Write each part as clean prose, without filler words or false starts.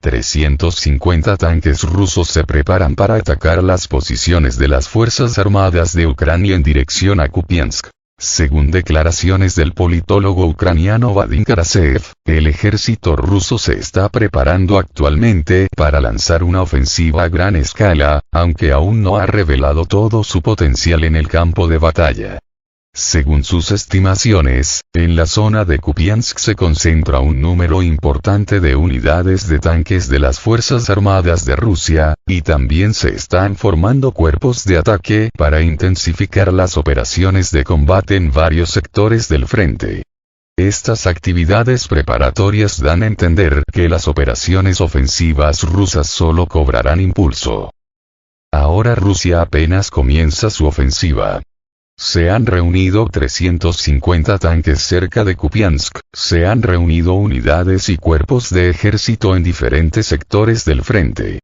350 tanques rusos se preparan para atacar las posiciones de las Fuerzas Armadas de Ucrania en dirección a Kupiansk. Según declaraciones del politólogo ucraniano Vadim Karasev, el ejército ruso se está preparando actualmente para lanzar una ofensiva a gran escala, aunque aún no ha revelado todo su potencial en el campo de batalla. Según sus estimaciones, en la zona de Kupiansk se concentra un número importante de unidades de tanques de las Fuerzas Armadas de Rusia, y también se están formando cuerpos de ataque para intensificar las operaciones de combate en varios sectores del frente. Estas actividades preparatorias dan a entender que las operaciones ofensivas rusas solo cobrarán impulso. Ahora Rusia apenas comienza su ofensiva. Se han reunido 350 tanques cerca de Kupiansk, se han reunido unidades y cuerpos de ejército en diferentes sectores del frente.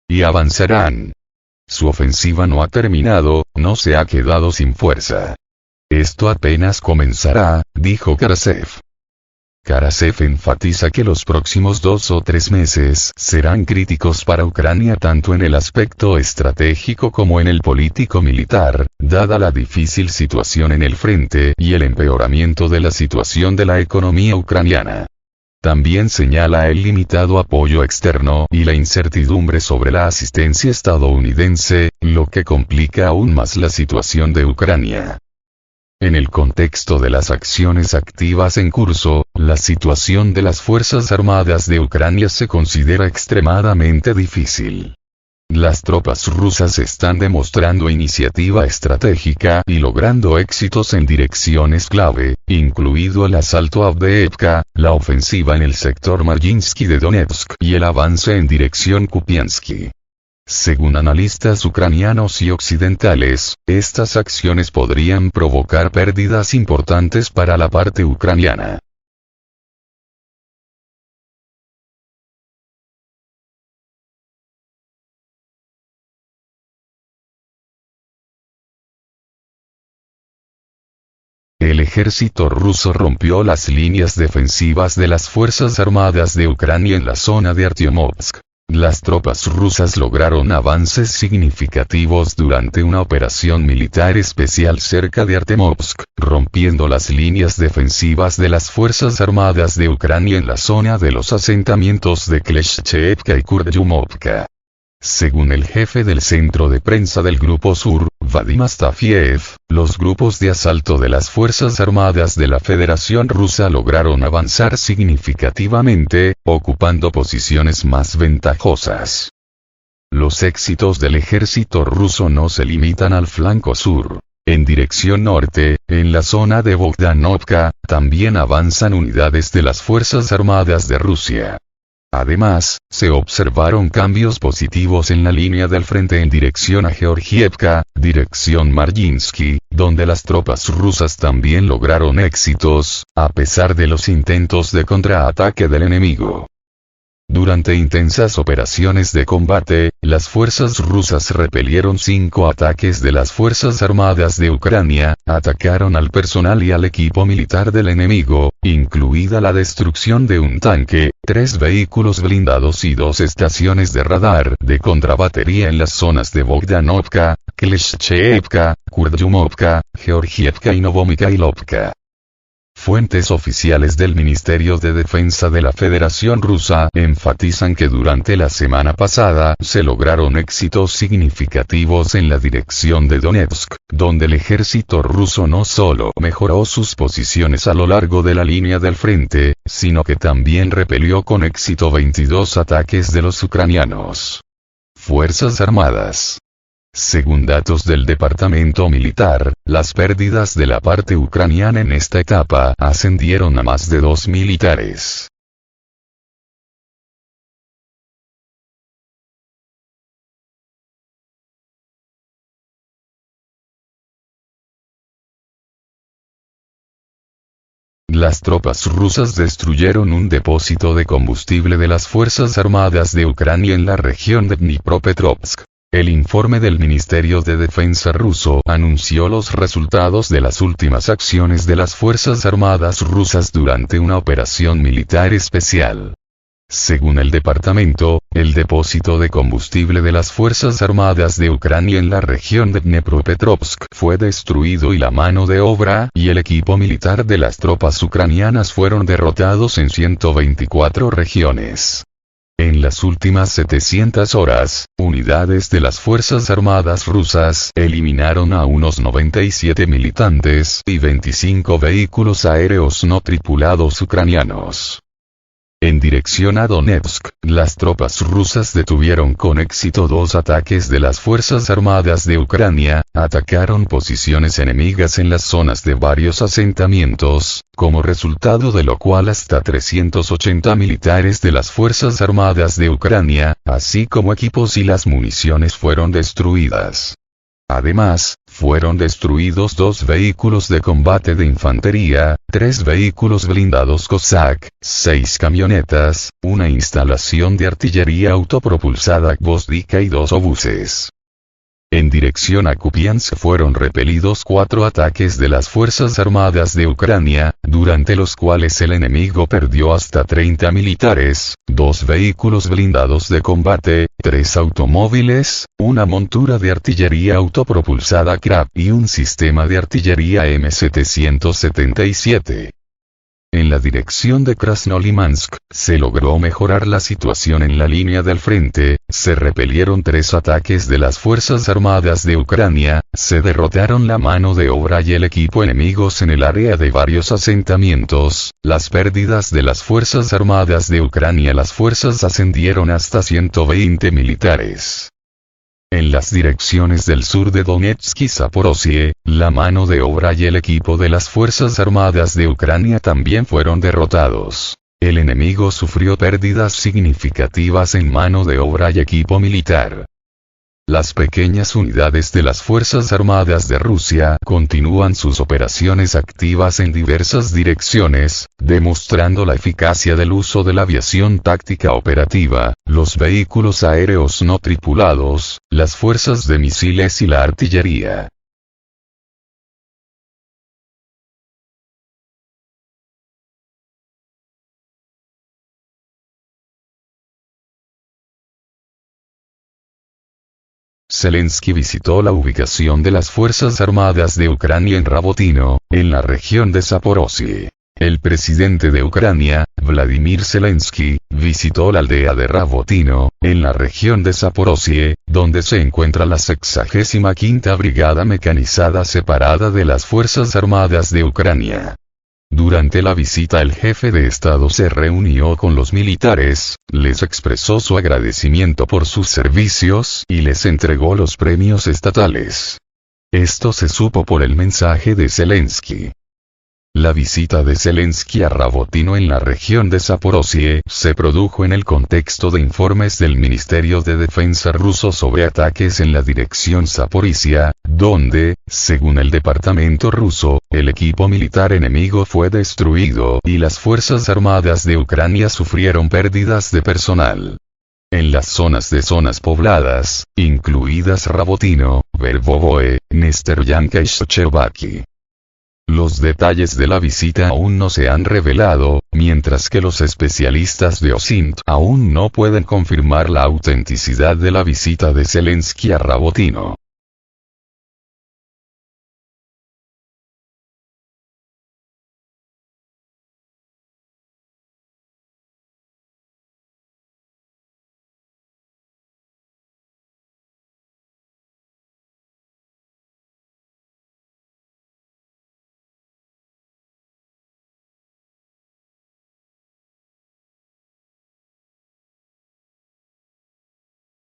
Y avanzarán. Su ofensiva no ha terminado, no se ha quedado sin fuerza. Esto apenas comenzará, dijo Karasev. Karasev enfatiza que los próximos 2 o 3 meses serán críticos para Ucrania tanto en el aspecto estratégico como en el político-militar, dada la difícil situación en el frente y el empeoramiento de la situación de la economía ucraniana. También señala el limitado apoyo externo y la incertidumbre sobre la asistencia estadounidense, lo que complica aún más la situación de Ucrania. En el contexto de las acciones activas en curso, la situación de las Fuerzas Armadas de Ucrania se considera extremadamente difícil. Las tropas rusas están demostrando iniciativa estratégica y logrando éxitos en direcciones clave, incluido el asalto a Avdiivka, la ofensiva en el sector Maryinsky de Donetsk y el avance en dirección Kupiansk. Según analistas ucranianos y occidentales, estas acciones podrían provocar pérdidas importantes para la parte ucraniana. El ejército ruso rompió las líneas defensivas de las Fuerzas Armadas de Ucrania en la zona de Artyomovsk. Las tropas rusas lograron avances significativos durante una operación militar especial cerca de Artemovsk, rompiendo las líneas defensivas de las Fuerzas Armadas de Ucrania en la zona de los asentamientos de Kleshchevka y Kurdyumovka. Según el jefe del centro de prensa del Grupo Sur, Vadim Astafiev, los grupos de asalto de las Fuerzas Armadas de la Federación Rusa lograron avanzar significativamente, ocupando posiciones más ventajosas. Los éxitos del ejército ruso no se limitan al flanco sur. En dirección norte, en la zona de Bogdanovka, también avanzan unidades de las Fuerzas Armadas de Rusia. Además, se observaron cambios positivos en la línea del frente en dirección a Georgievka, dirección Maryinsky, donde las tropas rusas también lograron éxitos, a pesar de los intentos de contraataque del enemigo. Durante intensas operaciones de combate, las fuerzas rusas repelieron 5 ataques de las Fuerzas Armadas de Ucrania, atacaron al personal y al equipo militar del enemigo, incluida la destrucción de un tanque, 3 vehículos blindados y 2 estaciones de radar de contrabatería en las zonas de Bogdanovka, Kleshchevka, Kurdyumovka, Georgievka y Novomikhailovka. Fuentes oficiales del Ministerio de Defensa de la Federación Rusa enfatizan que durante la semana pasada se lograron éxitos significativos en la dirección de Donetsk, donde el ejército ruso no solo mejoró sus posiciones a lo largo de la línea del frente, sino que también repelió con éxito 22 ataques de los ucranianos. Fuerzas Armadas. Según datos del Departamento Militar, las pérdidas de la parte ucraniana en esta etapa ascendieron a más de 2 militares. Las tropas rusas destruyeron un depósito de combustible de las Fuerzas Armadas de Ucrania en la región de Dnipropetrovsk. El informe del Ministerio de Defensa ruso anunció los resultados de las últimas acciones de las Fuerzas Armadas rusas durante una operación militar especial. Según el departamento, el depósito de combustible de las Fuerzas Armadas de Ucrania en la región de Dnepropetrovsk fue destruido y la mano de obra y el equipo militar de las tropas ucranianas fueron derrotados en 124 regiones. En las últimas 700 horas, unidades de las Fuerzas Armadas rusas eliminaron a unos 97 militantes y 25 vehículos aéreos no tripulados ucranianos. En dirección a Donetsk, las tropas rusas detuvieron con éxito 2 ataques de las Fuerzas Armadas de Ucrania, atacaron posiciones enemigas en las zonas de varios asentamientos, como resultado de lo cual hasta 380 militares de las Fuerzas Armadas de Ucrania, así como equipos y las municiones fueron destruidas. Además, fueron destruidos 2 vehículos de combate de infantería, 3 vehículos blindados Cossack, 6 camionetas, una instalación de artillería autopropulsada Gvozdika y 2 obuses. En dirección a Kupiansk fueron repelidos 4 ataques de las Fuerzas Armadas de Ucrania, durante los cuales el enemigo perdió hasta 30 militares, 2 vehículos blindados de combate, 3 automóviles, una montura de artillería autopropulsada Krab y un sistema de artillería M777. En la dirección de Krasnolimansk, se logró mejorar la situación en la línea del frente, se repelieron 3 ataques de las Fuerzas Armadas de Ucrania, se derrotaron la mano de obra y el equipo enemigos en el área de varios asentamientos, las pérdidas de las Fuerzas Armadas de Ucrania las fuerzas ascendieron hasta 120 militares. En las direcciones del sur de Donetsk y Zaporozhye, la mano de obra y el equipo de las Fuerzas Armadas de Ucrania también fueron derrotados. El enemigo sufrió pérdidas significativas en mano de obra y equipo militar. Las pequeñas unidades de las Fuerzas Armadas de Rusia continúan sus operaciones activas en diversas direcciones, demostrando la eficacia del uso de la aviación táctica operativa, los vehículos aéreos no tripulados, las fuerzas de misiles y la artillería. Zelensky visitó la ubicación de las Fuerzas Armadas de Ucrania en Rabotino, en la región de Zaporozhye. El presidente de Ucrania, Vladimir Zelensky, visitó la aldea de Rabotino, en la región de Zaporozhye, donde se encuentra la 65ª Brigada Mecanizada separada de las Fuerzas Armadas de Ucrania. Durante la visita el jefe de Estado se reunió con los militares, les expresó su agradecimiento por sus servicios y les entregó los premios estatales. Esto se supo por el mensaje de Zelensky. La visita de Zelensky a Rabotino en la región de Zaporozhye se produjo en el contexto de informes del Ministerio de Defensa ruso sobre ataques en la dirección Zaporizhia, donde, según el departamento ruso, el equipo militar enemigo fue destruido y las Fuerzas Armadas de Ucrania sufrieron pérdidas de personal. En las zonas pobladas, incluidas Rabotino, Verbovoe, Nesteryanka y Shcherbaki. Los detalles de la visita aún no se han revelado, mientras que los especialistas de OSINT aún no pueden confirmar la autenticidad de la visita de Zelensky a Rabotino.